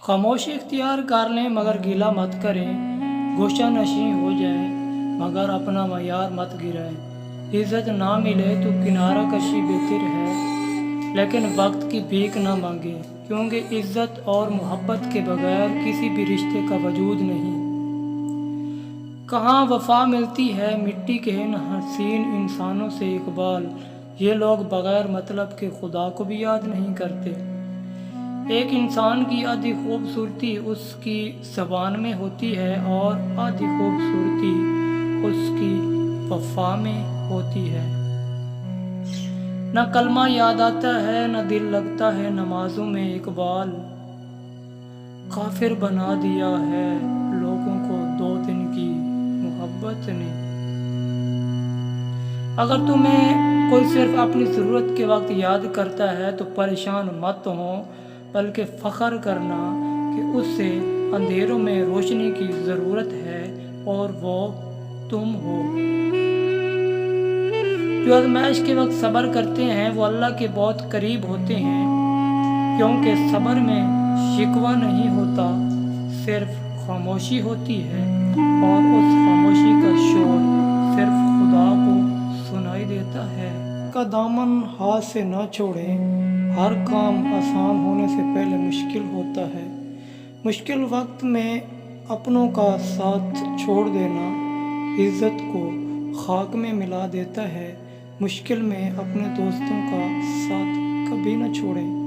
खामोशी इख्तियार कर लें मगर गीला मत करें, गोशा नशी हो जाए मगर अपना मयार मत गिराएं। इज़्ज़त ना मिले तो किनारा कशी बेहतर है, लेकिन वक्त की भीख ना मांगे, क्योंकि इज़्ज़त और मोहब्बत के बगैर किसी भी रिश्ते का वजूद नहीं। कहाँ वफा मिलती है मिट्टी के इन हसीन इंसानों से इकबाल, ये लोग बगैर मतलब के खुदा को भी याद नहीं करते। एक इंसान की आधी खूबसूरती उसकी ज़बान में होती है और आधी खूबसूरती उसकी वफा में होती है। न कलमा याद आता है न दिल लगता है नमाजों में, इकबाल काफिर बना दिया है लोगों को 2 दिन की मोहब्बत ने। अगर तुम्हें कोई सिर्फ अपनी ज़रूरत के वक्त याद करता है तो परेशान मत हो, बल्कि फ़ख्र करना कि उससे अंधेरों में रोशनी की ज़रूरत है और वो तुम हो। जो आज़माइश के वक्त सब्र करते हैं वो अल्लाह के बहुत करीब होते हैं, क्योंकि सब्र में शिकवा नहीं होता, सिर्फ खामोशी होती है और उस खामोशी का शोर सिर्फ खुदा को सुनाई देता है। का दामन हाथ से ना छोड़ें, हर काम आसान होने से पहले मुश्किल होता है। मुश्किल वक्त में अपनों का साथ छोड़ देना इज़्ज़त को खाक में मिला देता है। मुश्किल में अपने दोस्तों का साथ कभी ना छोड़ें।